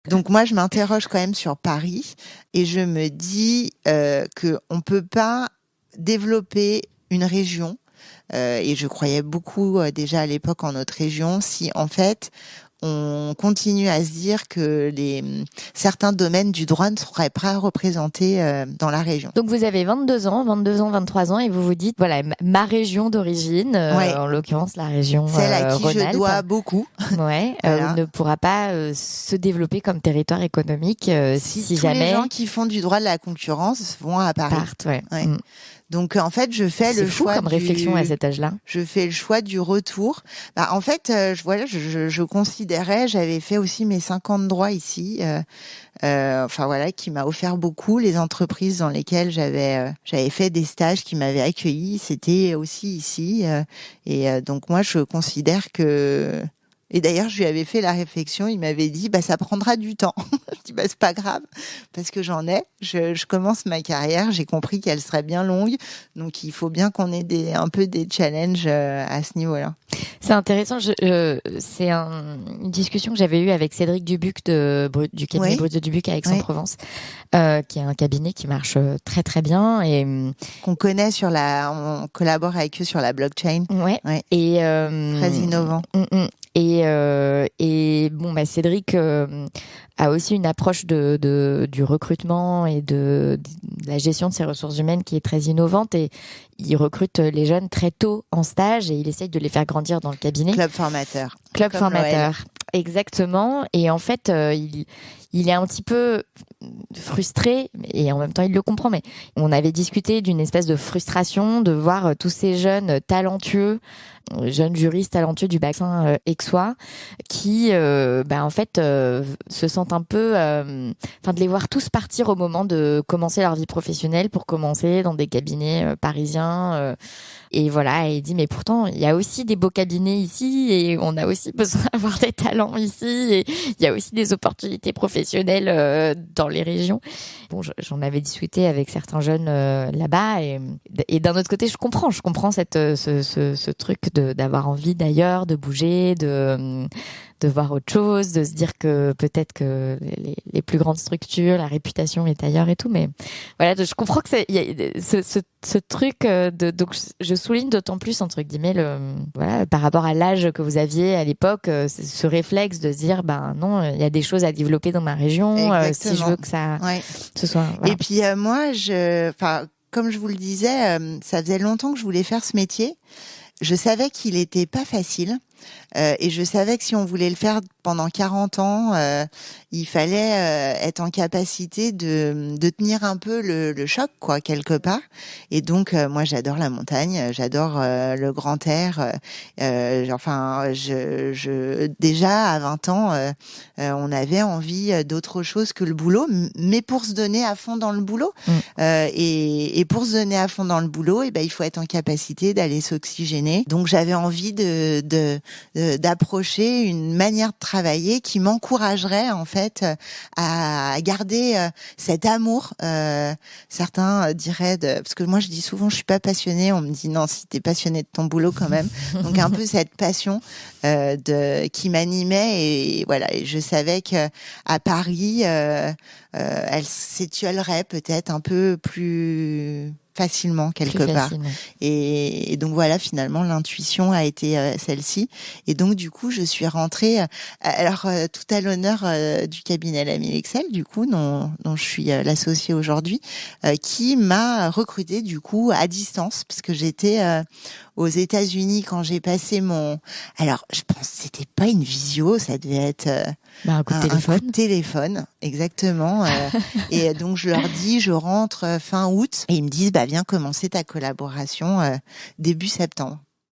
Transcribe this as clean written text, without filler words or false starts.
Donc moi, je m'interroge quand même sur Paris et je me dis que on peut pas développer une région. Et je croyais beaucoup déjà à l'époque en notre région si en fait on continue à se dire que certains domaines du droit ne seraient pas représentés dans la région. Donc vous avez 22 ans, 23 ans et vous vous dites, voilà, ma région d'origine, en l'occurrence la région celle à qui Rhône-Alpes, je dois beaucoup, voilà. Ne pourra pas se développer comme territoire économique si tous jamais les gens qui font du droit de la concurrence vont à Paris. Partent, Donc en fait, je fais le choix comme réflexion à cet âge-là. Je fais le choix du retour. En fait, je considérais, j'avais fait aussi mes 5 ans de droit ici. Qui m'a offert beaucoup. Les entreprises dans lesquelles j'avais fait des stages qui m'avaient accueilli, c'était aussi ici. Donc moi, je considère que. Et d'ailleurs, je lui avais fait la réflexion. Il m'avait dit, ça prendra du temps. Je dis, c'est pas grave, parce que j'en ai. Je commence ma carrière. J'ai compris qu'elle serait bien longue. Donc, il faut bien qu'on ait un peu des challenges à ce niveau-là. C'est intéressant. C'est une discussion que j'avais eue avec Cédric Dubuc du cabinet Brut de Dubuc à Aix-en-Provence, qui est un cabinet qui marche très très bien et qu'on connaît on collabore avec eux sur la blockchain. Et très innovant. Et Cédric a aussi une approche du recrutement et de la gestion de ses ressources humaines qui est très innovante et il recrute les jeunes très tôt en stage et il essaye de les faire grandir dans le cabinet. Club formateur. Exactement. Et en fait, il est un petit peu frustré et en même temps il le comprend. Mais on avait discuté d'une espèce de frustration de voir tous ces jeunes talentueux, jeunes juristes talentueux du bassin aixois qui, se sentent un peu, de les voir tous partir au moment de commencer leur vie professionnelle pour commencer dans des cabinets parisiens. Et voilà, et il dit mais pourtant il y a aussi des beaux cabinets ici et on a aussi besoin d'avoir des talents ici et il y a aussi des opportunités professionnelles dans les régions. Bon, j'en avais discuté avec certains jeunes là-bas et d'un autre côté je comprends ce truc d'avoir envie d'ailleurs, de bouger, de voir autre chose, de se dire que peut-être que les plus grandes structures, la réputation est ailleurs et tout, mais voilà, je comprends que il y a ce truc donc je souligne d'autant plus entre guillemets par rapport à l'âge que vous aviez à l'époque, ce réflexe de se dire non, il y a des choses à développer dans ma région si je veux que ça ce soit. Voilà. Et puis moi comme je vous le disais, ça faisait longtemps que je voulais faire ce métier. Je savais qu'il était pas facile. Et je savais que si on voulait le faire pendant 40 ans, il fallait être en capacité de tenir un peu le choc, quoi, quelque part. Et donc, moi, j'adore la montagne, j'adore le grand air. Déjà, à 20 ans, on avait envie d'autre chose que le boulot, mais pour se donner à fond dans le boulot. Et pour se donner à fond dans le boulot, il faut être en capacité d'aller s'oxygéner. Donc, j'avais envie d'approcher une manière de travailler qui m'encouragerait en fait à garder cet amour. Certains diraient parce que moi je dis souvent je suis pas passionnée, on me dit non, si t'es passionnée de ton boulot quand même. Donc un peu cette passion qui m'animait et voilà, et je savais que à Paris elle s'étiolerait peut-être un peu plus facilement quelque part. Et donc voilà, finalement l'intuition a été celle-ci et donc du coup je suis rentrée tout à l'honneur du cabinet Lamy Lexel du coup dont je suis l'associée aujourd'hui qui m'a recrutée du coup à distance parce que j'étais aux États-Unis quand j'ai passé alors je pense que c'était pas une visio, ça devait être un coup de téléphone, exactement. Et donc je leur dis, je rentre fin août, et ils me disent, viens commencer ta collaboration début septembre.